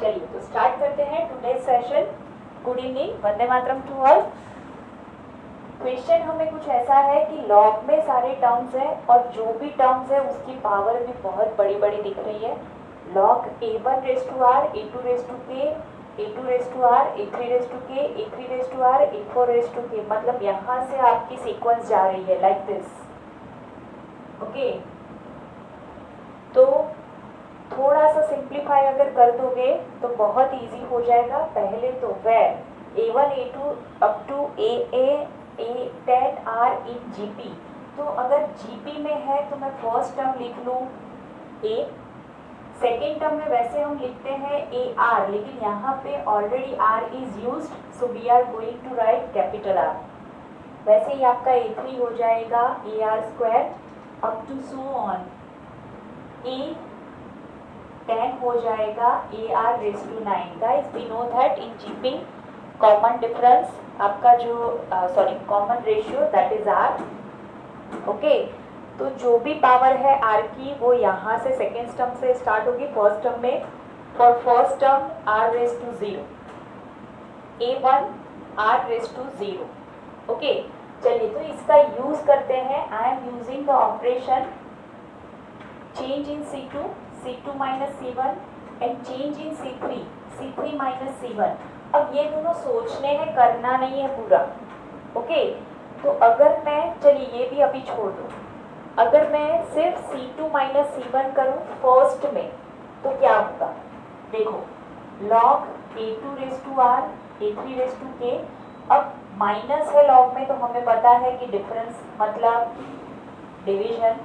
चलिए तो स्टार्ट करते हैं today session. Good evening, Vande Mataram to all. Question हमें कुछ ऐसा है कि लॉग में सारे टर्म्स हैं और जो भी टर्म्स है उसकी पावर भी बहुत बड़ी बड़ी दिख रही है। Log a1 raise to r, a2 raise to k, a2 raise to r, a3 raise to k, a3 raise to r, a4 raise to k, मतलब यहाँ से आपकी सीक्वेंस जा रही है लाइक दिस। ओके, तो थोड़ा सा सिंप्लीफाई अगर कर दोगे तो बहुत इजी हो जाएगा। पहले तो where a1 a2 up to a10 are in GP, तो अगर जीपी में है तो मैं फर्स्ट टर्म लिख लूँ a, सेकेंड टर्म में वैसे हम लिखते हैं ए आर, लेकिन यहाँ पे already r is used, so we are going to write capital R. वैसे ही आपका a3 हो जाएगा a r square up to so on, a10 हो जाएगा a r raise to 9। Guys we know that in GP common difference आपका जो common ratio that is r. Okay, तो जो भी पावर है आर की वो यहाँ से सेकेंड टर्म से स्टार्ट होगी फर्स्ट टर्म में। For first term r raise to 0, a1 r raise to 0। Okay, चलिए तो इसका यूज करते हैं। I am using the operation change in C2, C2 minus C1 and change in C3, C3 minus C1। अब ये दोनों सोचने हैं, करना नहीं है पूरा। ओके, तो अगर मैं, चलिए ये भी अभी छोड़ दूँ, अगर मैं सिर्फ C2 minus C1 करूँ फर्स्ट में तो क्या होगा? देखो log a2 raise to r, a3 raise to k। अब माइनस है लॉग में तो हमें पता है कि डिफरेंस मतलब डिवीजन।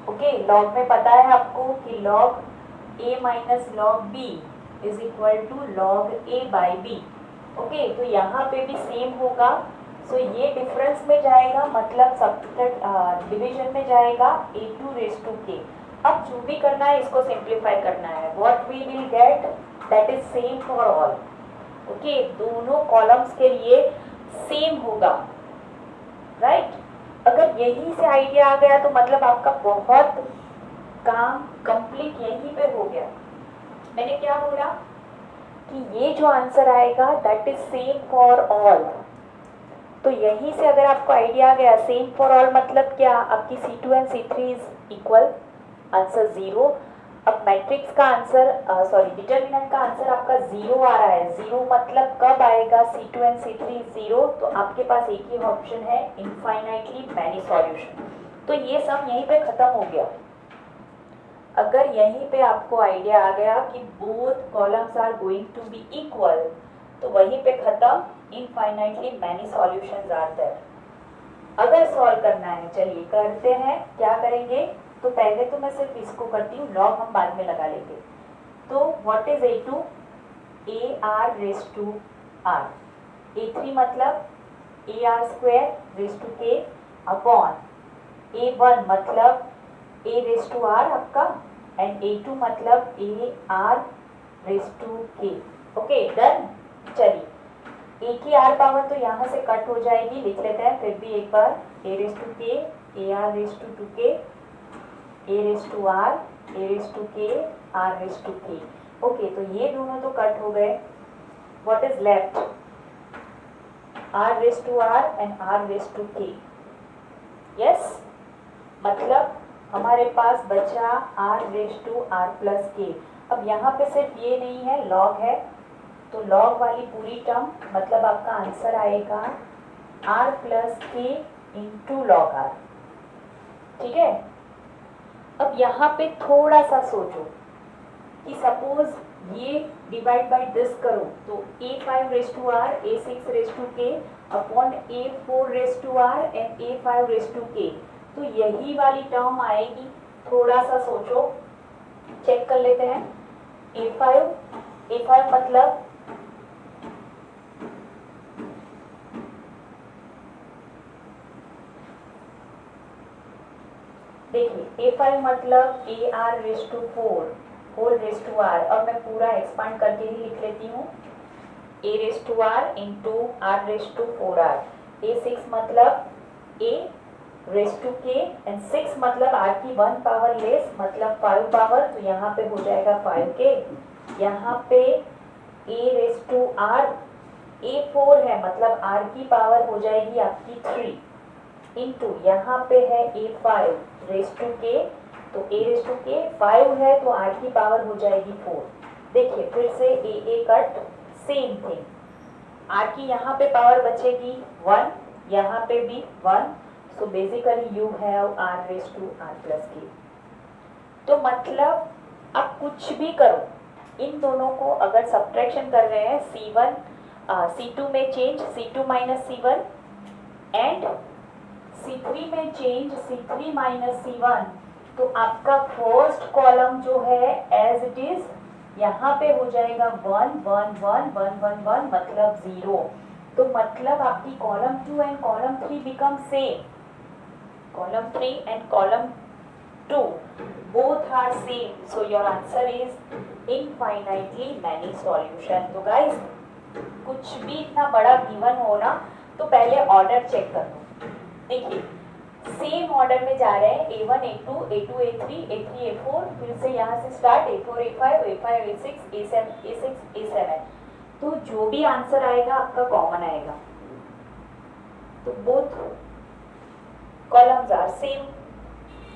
ओके, लॉग में पता है आपको कि log a minus log b is equal to log a by b। Okay, तो यहाँ पे भी सेम होगा। सो ये डिफरेंस में जाएगा, मतलब सब डिवीजन में जाएगा a2 रेज टू k। अब जो भी करना है इसको सिंप्लीफाई करना है। What we will get that is same for all. Okay, दोनों कॉलम्स के लिए सेम होगा, राइट? अगर यहीं से आइडिया आ गया तो मतलब आपका बहुत काम कंप्लीट यहीं पे हो गया। मैंने क्या बोला कि ये जो आंसर आएगा that is same for all. तो यहीं से अगर आपको आइडिया आ गया सेम फॉर ऑल मतलब क्या, आपकी C2 and C3 is equal, answer 0। अब मैट्रिक्स का आंसर डिटर्मिनेंट का आंसर आपका 0 आ रहा है। 0 मतलब कब आएगा C2 एंड C3 0, तो आपके पास एक ही ऑप्शन है, इनफाइनाइटली मैनी सॉल्यूशन। तो ये सब यहीं पे खत्म हो गया। अगर यहीं पे आपको आइडिया आ गया कि both columns are going to be equal, तो वहीं पे खत्म, infinitely many solutions are there. अगर सॉल्व करना है, चलिए करते हैं। क्या करेंगे? तो पहले तो मैं सिर्फ इसको करती हूँ, लॉग हम बाद में लगा लेंगे। तो what is a2? A r raise to r, a3 मतलब a r square raise to k upon a1 मतलब a रेज टू आर आपका, एंड a2 मतलब a r raise to k. Okay, done. चलिए एक ही आर पावर तो यहाँ से cut हो जाएगी, लिख लेते हैं फिर भी एक बार। a raise to k, a r raise to 2k, a raise to r, a raise to k, r raise to k. Okay, तो ये दोनों तो कट हो गए। What is left? r raise to r and r raise to k। Yes, मतलब हमारे पास बचा r raise to r plus k। अब यहाँ पे सिर्फ ये नहीं है, लॉग है, तो लॉग वाली पूरी टर्म मतलब आपका आंसर आएगा r plus k into log r। ठीक है, अब यहाँ पे थोड़ा सा सोचो कि सपोज ये डिवाइड बाय दिस करो तो a5 raise to r, a6 raise to k upon a4 raise to r and a5 raise to k, तो यही वाली टर्म आएगी। थोड़ा सा सोचो, चेक कर लेते हैं। a5 मतलब देखिए a5 मतलब a r raise to 4 whole raise to r, और मैं पूरा एक्सपांड करके ही लिख लेती हूँ, a raise to r into r raise to 4r। a6 मतलब a raise to k and 6 मतलब r की 1 पावर लेस मतलब 5 पावर, तो यहाँ पे हो जाएगा 5k। यहाँ पे a race to r, a4 है मतलब r की पावर हो जाएगी आपकी 3 इंटू यहाँ पे है a5 रेस टू k, तो a रेस टू k 5 है तो r की पावर हो जाएगी 4। देखिए फिर से a cut, same thing, r की यहाँ पे पावर बचेगी 1, यहाँ पे भी 1, so basically you have r raise to r plus k। तो मतलब आप कुछ भी करो, इन दोनों को अगर सब्ट्रैक्शन कर रहे हैं C1 C2 में change C2 minus C1 and C3 में चेंज C3 माइनस C1, तो आपका फर्स्ट कॉलम जो है एज इट इज यहाँ पे हो जाएगा 1 1 1 1 1 1 मतलब 0। तो मतलब आपकी column 2 and column 3 become same, column 3 and column 2 both are same, so your answer is infinitely many solution। तो guys कुछ भी इतना बड़ा गिवन हो ना तो पहले ऑर्डर चेक कर लो। देखिए सेम ऑर्डर में जा रहे हैं A1 A2 A2 A3 A3 A4, फिर से यहाँ से start A4 A5 A5 A6 A6 A7, तो जो भी आंसर आएगा आपका कॉमन आएगा। तो both columns are same.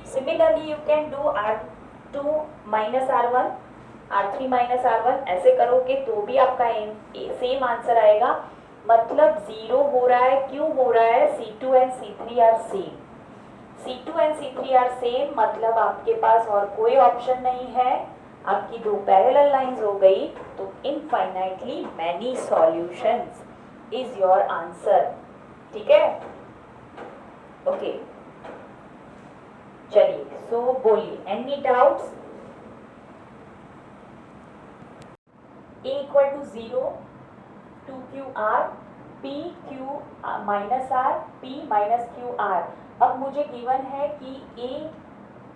Similarly you can do R2 minus R1 R3 minus R1, ऐसे करोगे तो भी आपका सेम आंसर आएगा। मतलब 0 हो रहा है, क्यों हो रहा है? C2 and C3 are same, C2 and C3 are same मतलब आपके पास और कोई ऑप्शन नहीं है, आपकी दो पैरेलल लाइंस हो गई, तो infinitely many solutions is your answer. ठीक है, ओके चलिए, सो बोलिए any doubts? A equal to 0 2QR P Q minus R P minus QR। अब मुझे गिवन है कि A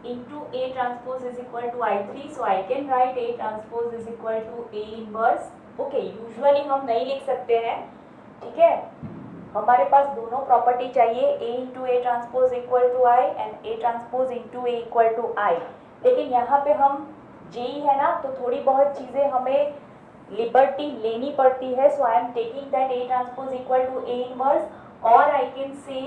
into A transpose is equal to I3, so I can write A transpose is equal to A inverse. Okay, usually हम नहीं लिख सकते हैं, ठीक है, हमारे पास दोनों प्रॉपर्टी चाहिए, A into A transpose equal to I and A transpose into A equal to I। लेकिन यहाँ पे हम जेई है ना, तो थोड़ी बहुत चीज़ें हमें लिबर्टी लेनी पड़ती है, so I am taking that A transpose equal to A inverse और I can say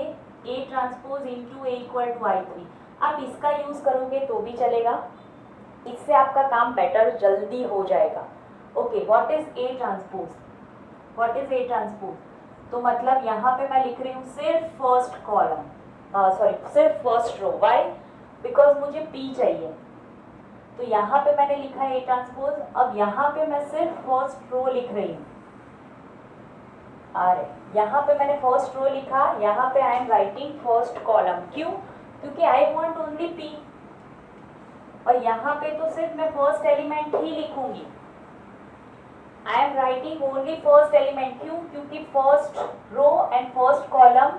A transpose into A equal to I3। आप इसका यूज़ करोगे तो भी चलेगा, इससे आपका काम बेटर जल्दी हो जाएगा। Okay, what is A transpose? What is A transpose? तो मतलब यहाँ पे मैं लिख रही हूँ सिर्फ फर्स्ट कॉलम, सॉरी सिर्फ फर्स्ट रो। वाई? बिकॉज मुझे P चाहिए, तो यहाँ पे मैंने लिखा है A ट्रांसपोज। अब यहाँ पे मैं सिर्फ फर्स्ट रो लिख रही हूँ, अरे यहाँ पे मैंने फर्स्ट रो लिखा, यहाँ पे आई एम राइटिंग फर्स्ट कॉलम। क्यों? क्योंकि आई वांट ओनली P, और यहाँ पे तो सिर्फ मैं फर्स्ट एलिमेंट ही लिखूंगी। I am writing only first element. क्यों? क्योंकि first row and first column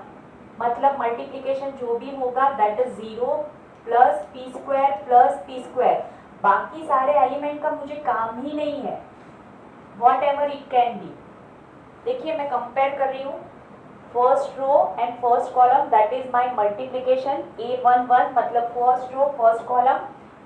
मतलब मल्टीप्लीकेशन जो भी होगा that is 0 plus P square plus P square. बाकी सारे एलिमेंट का मुझे काम ही नहीं है, whatever it can be. देखिए मैं कंपेयर कर रही हूँ first row and first column, that is my multiplication A11 मतलब फर्स्ट रो फर्स्ट कॉलम।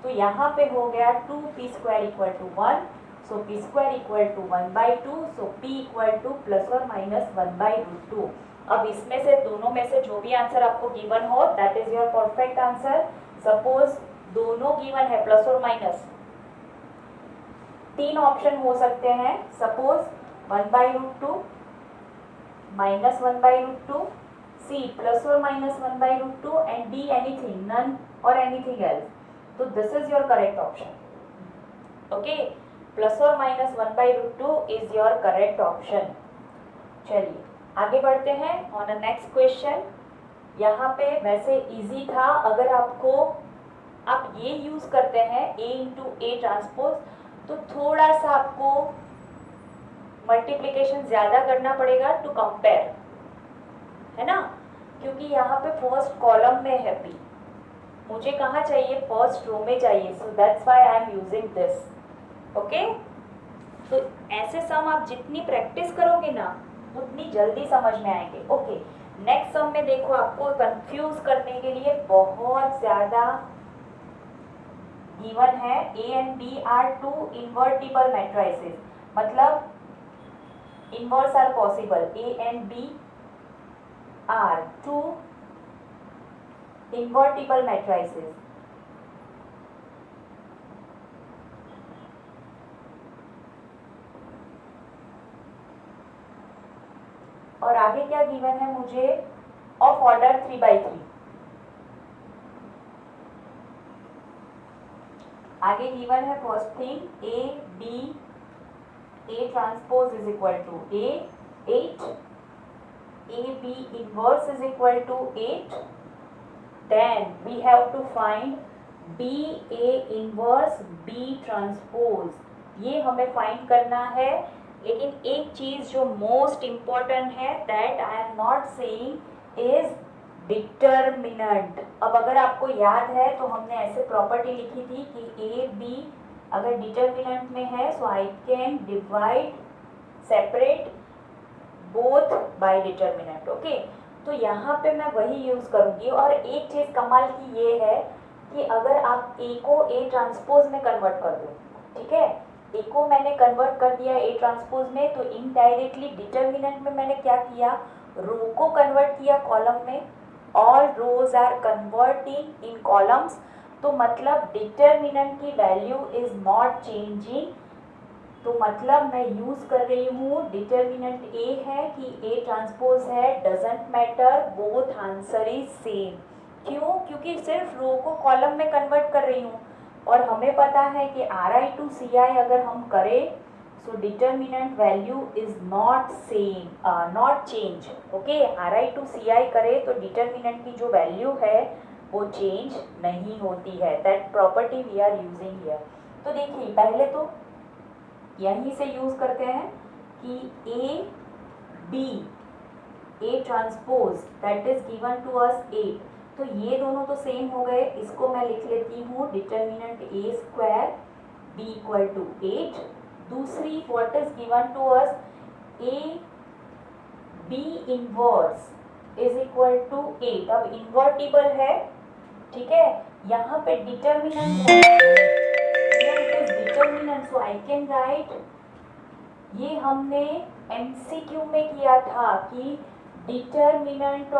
तो यहाँ पे हो गया 2P square equal to 1, so P square equal to 1/2, so P equal to plus और माइनस 1/√2। अब इसमें से दोनों में से जो भी आंसर आपको गिवन हो that is your perfect answer. Suppose दोनों गिवन है प्लस और माइनस, तीन ऑप्शन हो सकते हैं। सपोज 1/√2 माइनस 1/√2, C प्लस और minus 1/√2 and D anything, none और एनीथिंग एल्स। तो this is your correct option. Okay, plus और minus 1/√2 is your correct option. चलिए आगे बढ़ते हैं ऑन अ नेक्स्ट क्वेश्चन। यहाँ पे वैसे इजी था, अगर आपको आप ये यूज करते हैं A इंटू A ट्रांसपोज, तो थोड़ा सा आपको मल्टीप्लिकेशन ज्यादा करना पड़ेगा टू कंपेयर, है ना, क्योंकि यहाँ पे फर्स्ट कॉलम में है P, मुझे कहाँ चाहिए? फर्स्ट रो में चाहिए, so that's why I am using this. Okay, तो ऐसे सम आप जितनी प्रैक्टिस करोगे ना उतनी जल्दी समझ में आएंगे। ओके, नेक्स्ट सम में देखो, आपको कंफ्यूज करने के लिए बहुत ज्यादा गिवन है। A and B are two invertible matrices, मतलब inverse are possible. A and B are two invertible matrices. और आगे क्या गिवन है मुझे, ऑफ ऑर्डर 3/3. आगे गिवन है first thing a b, a transpose is equal to a 8, a b inverse is equal to 8. Then we have to find b a inverse b transpose. ये हमें find करना है. लेकिन एक चीज जो मोस्ट इम्पॉर्टेंट है, that I am not saying is determinant. अब अगर आपको याद है तो हमने ऐसे प्रॉपर्टी लिखी थी कि ए बी अगर डिटर्मिनेंट में है so I can divide separate both by determinant. Okay, तो यहाँ पे मैं वही यूज करूँगी. और एक चीज कमाल की ये है कि अगर आप ए को ए ट्रांसपोज में कन्वर्ट कर दो, ठीक है, ए को मैंने कन्वर्ट कर दिया ए ट्रांसपोज में, तो इनडायरेक्टली डिटर्मिनेंट में मैंने क्या किया, रो को कन्वर्ट किया कॉलम में. All rows are converting in columns. तो मतलब डिटर्मिनेंट की वैल्यू इज नॉट चेंजिंग. तो मतलब मैं यूज कर रही हूँ डिटर्मिनेंट ए है कि ए ट्रांसपोज है, doesn't matter, both answer is same. क्यों? क्योंकि सिर्फ रो को कॉलम में कन्वर्ट कर रही हूँ. और हमें पता है कि RI to CI अगर हम करें so determinant value is not same, not change. Okay, RI to CI करें तो डिटर्मिनेंट की जो वैल्यू है वो चेंज नहीं होती है. That property we are using here. तो देखिए पहले तो यहीं से यूज करते हैं कि a b a transpose that is given to us 8. तो ये दोनों तो सेम हो गए. इसको मैं लिख लेती हूँ determinant a square b equal to 8. दूसरी what is given to us a b inverse is equal to 8. अब इन्वर्टिबल है, ठीक है, यहाँ पे डिटर्मिनेंट है, determinant, so I can write. ये हमने MCQ में किया था कि determinant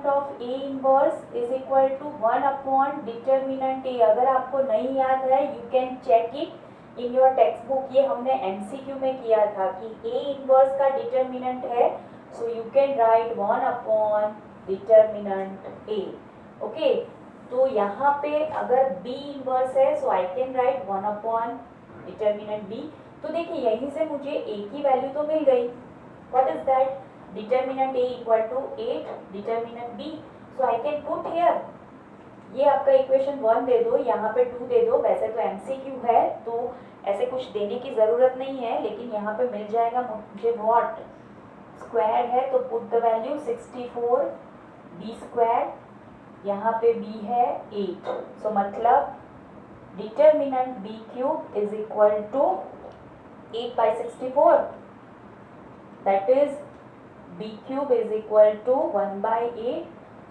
of A inverse is equal to 1 upon determinant A. अगर आपको नहीं याद है you can check it in your text book. ये हमने MCQ में किया था कि ए इनवर्स का डिटर्मिनेंट है, so you can write 1 upon determinant A. Okay, तो यहाँ पे अगर बी इनवर्स है so I can write 1 upon determinant B. तो देखिए यहीं से मुझे ए की वैल्यू तो मिल गई. What is that, determinant a equal to 8 determinant b. So I can put here, ये आपका इक्वेशन 1 दे दो, यहाँ पे 2 दे दो. वैसे तो MCQ है तो ऐसे कुछ देने की ज़रूरत नहीं है, लेकिन यहाँ पे मिल जाएगा मुझे. व्हाट स्क्वायर है तो put the value 64 b square, यहाँ पे बी है 8. सो मतलब determinant b cube is equal to 8/64. That is b cube is equal to 1/8.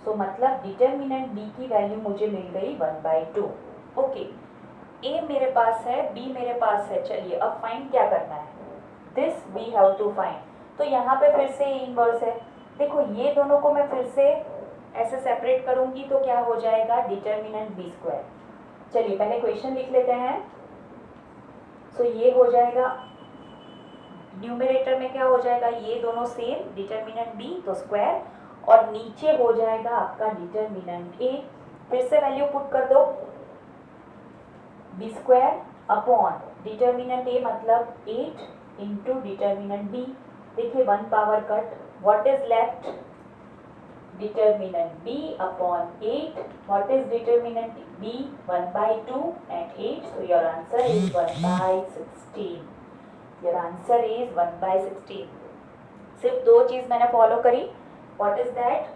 So मतलब डिटर्मिनेंट बी की वैल्यू मुझे मिल गई 1/2. ओके, ए मेरे पास है, बी मेरे पास है. चलिए अब फाइंड क्या करना है, this we have to find. तो यहाँ पे फिर से इनवर्स है. देखो ये दोनों को मैं फिर से ऐसे सेपरेट करूँगी तो क्या हो जाएगा, डिटर्मिनेंट बी स्क्वायर. चलिए पहले क्वेश्चन लिख लेते हैं. सो ये हो जाएगा, न्यूमरेटर में क्या हो जाएगा, ये दोनों सेम, डिटर्मिनेंट बी तो स्क्वायर, और नीचे हो जाएगा आपका डिटर्मिनेंट ए. फिर से वैल्यू पुट कर दो, बी स्क्वायर अपॉन डिटर्मिनेंट ए मतलब 8 इंटू डिटर्मिनेंट बी. देखिए 1 power cut. What is left, determinant b upon 8. What is determinant b? 1/2 and 8. So your answer is 1/16. Your answer is 1/16. सिर्फ दो चीज मैंने फॉलो करी. What is that?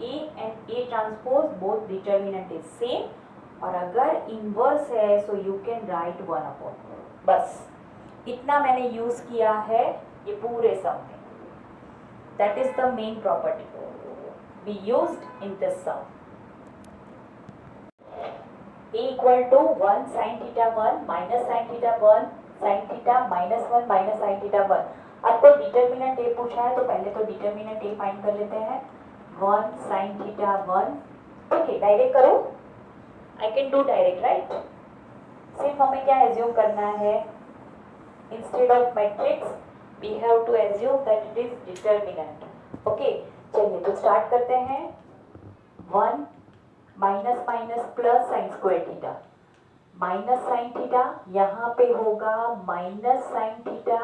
A and A transpose both determinant is same. और अगर inverse है so you can write 1 upon. बस इतना मैंने यूज किया है ये पूरे सम में. That is the main property we used in this sum. A equal to 1 sin theta 1 minus sin theta 1 sin theta minus 1 minus sin theta 1. अब आपको डिटर्मिनेंट ए पूछा है तो पहले तो डिटर्मिनेंट ए फाइंड कर लेते हैं। 1 sin थीटा 1। ओके, डायरेक्ट करो, I can do direct right. सिर्फ हमें क्या एज्यूम करना है, instead of matrix we have to assume that it is determinant. Okay, चलिए तो स्टार्ट करते हैं। 1 minus minus plus sine square theta, minus sine theta यहाँ पे होगा minus sine theta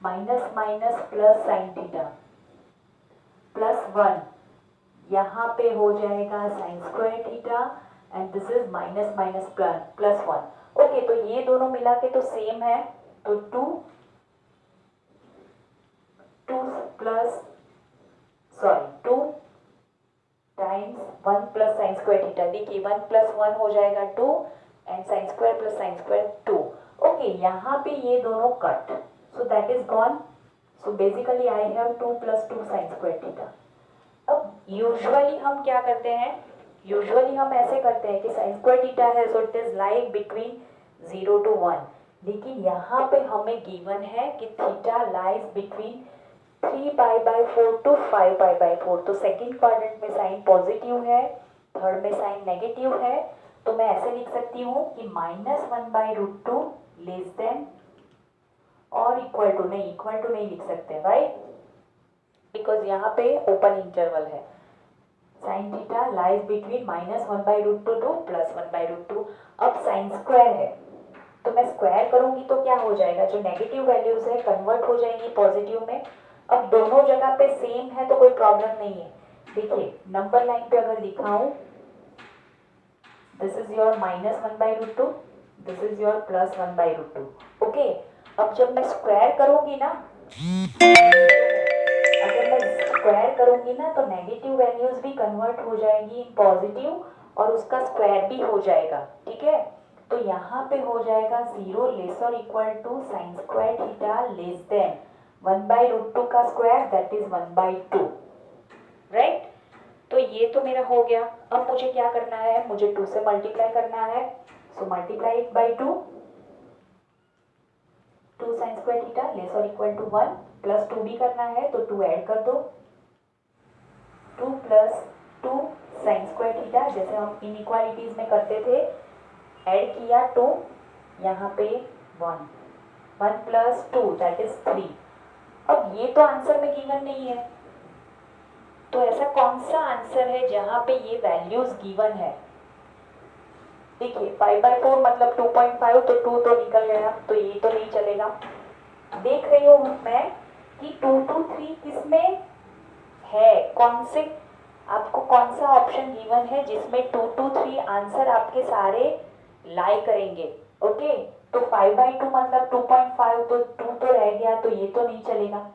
minus minus plus sine theta plus 1, यहाँ पे हो जाएगा sine square theta and this is minus minus plus 1। Okay, तो ये दोनों मिला के तो सेम है, तो 2 times 1 plus sine square theta. देखिए 1 प्लस 1 हो जाएगा 2 and sine square plus sine square 2। Okay, यहाँ पे ये दोनों cut, so that is gone. So basically I have 2 plus 2 sign square theta. अब यूजुअली हम क्या करते हैं, यूजुअली हम ऐसे करते हैं कि साइन स्क्वायर थीटा है so it is like between 0 to 1, लेकिन यहाँ पे हमें गिवन है कि थीटा लाइज बिटवीन 3π/4 to 5π/4। तो सेकंड क्वाड्रेंट में साइन पॉजिटिव है, थर्ड में साइन नेगेटिव है, तो मैं ऐसे लिख सकती हूँ कि -1/√2 लेस देन और इक्वल टू, नहीं इक्वल टू नहीं लिख सकते भाई, बिकॉज यहाँ पे ओपन इंटरवल है। Sine theta lies between -1/√2 to +1/√2। अब साइन स्क्वायर है तो मैं स्क्वायर करूंगी तो क्या हो जाएगा, जो नेगेटिव वैल्यूज है कन्वर्ट हो जाएंगी पॉजिटिव में। अब दोनों जगह पे सेम है तो कोई प्रॉब्लम नहीं है। देखिए नंबर लाइन पे अगर दिखाऊं, this is your -1/√2, this is your +1/√2। Okay, अब जब मैं स्क्वायर करूंगी ना, अगर मैं स्क्वायर करूंगी ना तो नेगेटिव वैल्यूज भी कन्वर्ट हो जाएंगी इन पॉजिटिव और उसका स्क्वायर भी हो जाएगा। ठीक है, तो यहाँ पे हो जाएगा 0 लेस और equal to sine square theta less than 1/√2 का स्क्वायर दैट इज 1/2, राइट। तो ये तो मेरा हो गया। अब मुझे क्या करना है, मुझे 2 से मल्टीप्लाई करना है, so multiply it by 2 sign square theta less और इक्वल टू 1 प्लस 2 भी करना है तो 2 ऐड कर दो, 2 + 2 साइन स्क्वायर थीटा, जैसे हम इनइक्वालिटीज में करते थे, ऐड किया 2, यहाँ पे 1 + 2 दैट इज 3। अब ये तो आंसर में गिवन नहीं है, तो ऐसा कौन सा आंसर है जहां पे ये वैल्यूज गिवन है। देखिए 5/4 मतलब 2.5, तो 2 तो निकल गया, तो ये तो नहीं चलेगा। देख रही हूँ मैं कि 2 to 3 किसमें है, कौन से, आपको कौन सा ऑप्शन गिवन है जिसमें 2 to 3 आंसर आपके सारे लाई करेंगे। ओके, तो 5/2 मतलब 2.5, तो 2 तो रह गया, तो ये तो नहीं चलेगा।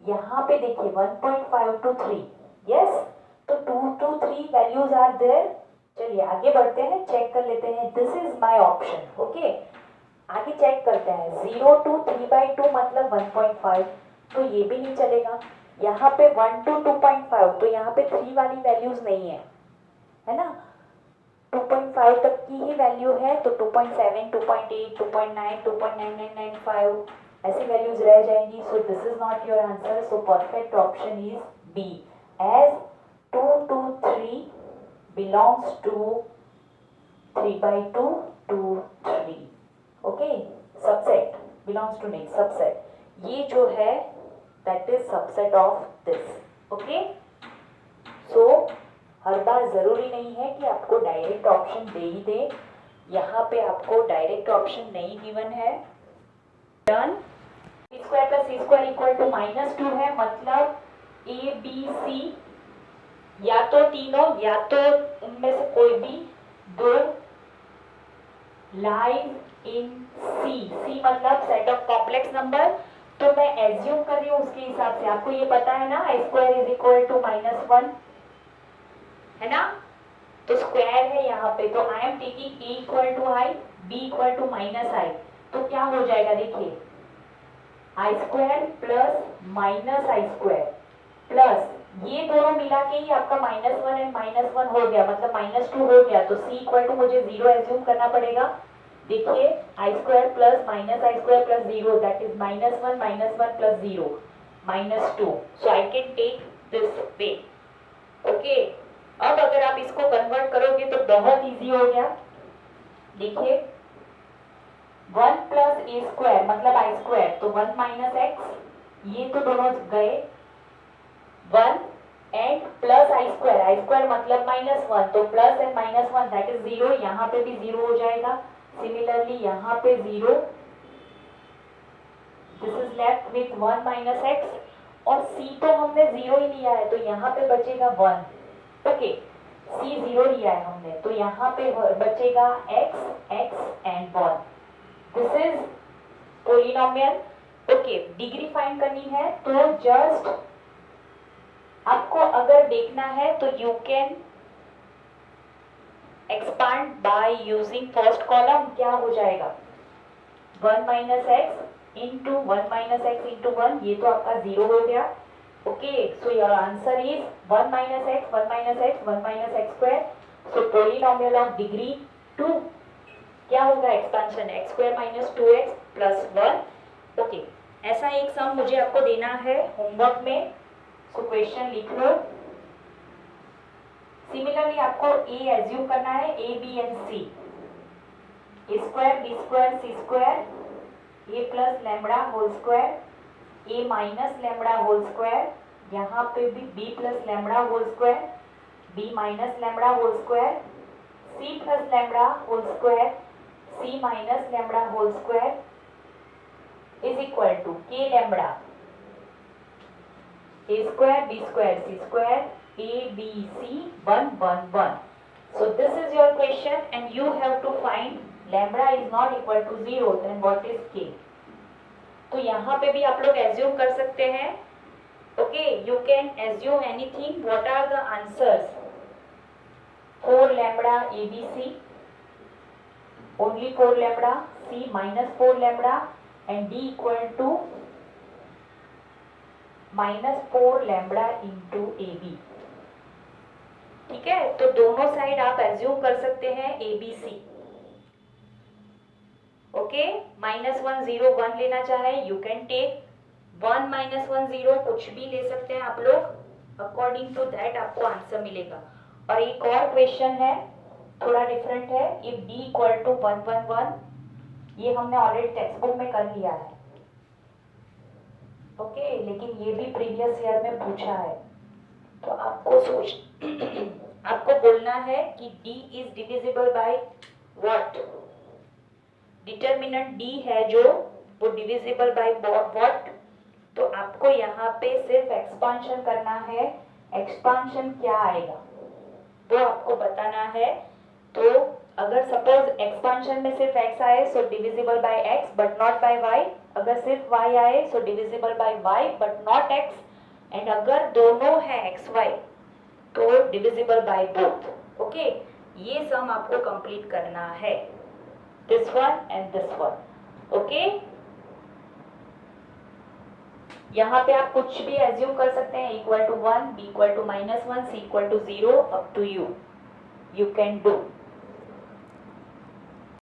यहाँ पे देखिए 1.5 to 3, यस, तो 2 to 3 वैल्यूज आर देयर। चलिए आगे बढ़ते हैं, चेक कर लेते हैं, this is my option. Okay, आगे चेक करते हैं, 0 to 3/2 मतलब 1.5, तो ये भी नहीं चलेगा। यहाँ पे 1 to 2.5, तो यहाँ पे 3 वाली वैल्यूज नहीं है ना, 2.5 तक की ही वैल्यू है, तो 2.7, 2.8, 2.9, 2.9995 ऐसी वैल्यूज रह जाएंगी। So this is not your answer, so perfect option is B, as 2 to 3 belongs to 3/2 to 3। ओके, सबसेट बिलोंग्स टू, नहीं सबसेट, ये जो है that is subset of this. Okay, so हर बार जरूरी नहीं है कि आपको डायरेक्ट ऑप्शन दे ही दे, यहाँ पे आपको डायरेक्ट ऑप्शन नहीं गिवन है। डन, c² + c² = -2 है, मतलब ए बी सी या तो तीनों या तो उनमें से कोई भी दो लाइज इन सी मतलब सेट ऑफ कॉम्प्लेक्स नंबर। तो मैं एज्यूम कर रही हूँ उसके हिसाब से, आपको ये पता है ना i² = -1 है ना, तो स्क्वायर है यहाँ पे, तो आई am taking a = i, b = -i, तो क्या हो जाएगा, देखिए i² + -i² प्लस ये दोनों मिला के ही आपका -1 और -1 हो गया, मतलब -2 हो गया, तो c = मुझे 0 एज्यूम करना पड़ेगा, देखिए i square plus minus i square plus 0 that is -1 plus 0 -2. So I can take this way. Okay, अब अगर आप इसको कन्वर्ट करोगे तो बहुत इजी हो गया. देखिए 1 प्लस ए स्क्वायर मतलब आई स्क्वायर, तो 1 माइनस एक्स, ये तो दोनों गए. 1 एंड प्लस आई स्क्वायर मतलब -1, तो प्लस एंड -1 दैट इज 0. यहाँ पे भी 0 हो जाएगा. सिमिलरली यहाँ पे 0. This is left with 1 minus x. और c तो हमने 0 ही लिया है, तो यहाँ पे बचेगा 1. ओके, c 0 लिया है हमने, तो यहाँ पे बचेगा x and 1. This is polynomial. Okay, degree find करनी है तो जस्ट आपको अगर देखना है तो you can expand by using first column. क्या हो जाएगा 1 minus x into 1 minus x into 1, ये तो आपका 0 हो गया. Okay, so your answer is 1 minus x 1 minus x 1 minus x square. So polynomial of degree 2 क्या होगा expansion x square minus 2x plus 1. Okay, ऐसा एक सम मुझे आपको देना है होमवर्क में. सो क्वेश्चन लिख लो. सिमिलरली आपको ए एज्यूम करना है, a b and c. A square b square c square, a plus lambda whole square, a minus lambda whole square, यहाँ पे भी b plus lambda whole square, b minus lambda whole square, c plus lambda whole square, c minus lambda whole square is equal to k lambda a square b square c square a b c 1 1 1. So this is your question and you have to find lambda is not equal to 0, then what is k. तो यहाँ पे भी आप लोग assume कर सकते हैं. Okay, you can assume anything. What are the answers? 4 lambda a b c, only 4 lambda, c minus 4 lambda and d equal to -4 lambda into a b. ठीक है, तो दोनों साइड आप एज्यूम कर सकते हैं ए बी सी. ओके, -1 0 1 लेना चाहे यू कैन टेक 1 -1 0, कुछ भी ले सकते हैं आप लोग. अकॉर्डिंग टू दैट आपको आंसर मिलेगा. और एक और क्वेश्चन है, थोड़ा डिफरेंट है. इफ डी इक्वल टू 1 1 1, ये हमने ऑलरेडी टेक्स्ट बुक में कर लिया है. ओके, लेकिन ये भी प्रीवियस ईयर में पूछा है. तो आपको आपको बोलना है कि d is divisible by what. Determinant d है जो वो डिविजिबल बाय व्हाट. तो आपको यहाँ पे सिर्फ एक्सपांशन करना है. एक्सपांशन क्या आएगा वो आपको बताना है. तो अगर सपोज एक्सपांशन में सिर्फ x आए so divisible by x but not by y. अगर सिर्फ y आए so divisible by y but not x. And अगर दोनों है x y तो डिविजिबल बाय बोथ. ओके, ये सम आपको कंप्लीट करना है, this one and this one. Okay, यहाँ पे आप कुछ भी एज्यूम कर सकते हैं. Equal to 1, b equal to -1, c equal to 0, up to you can do.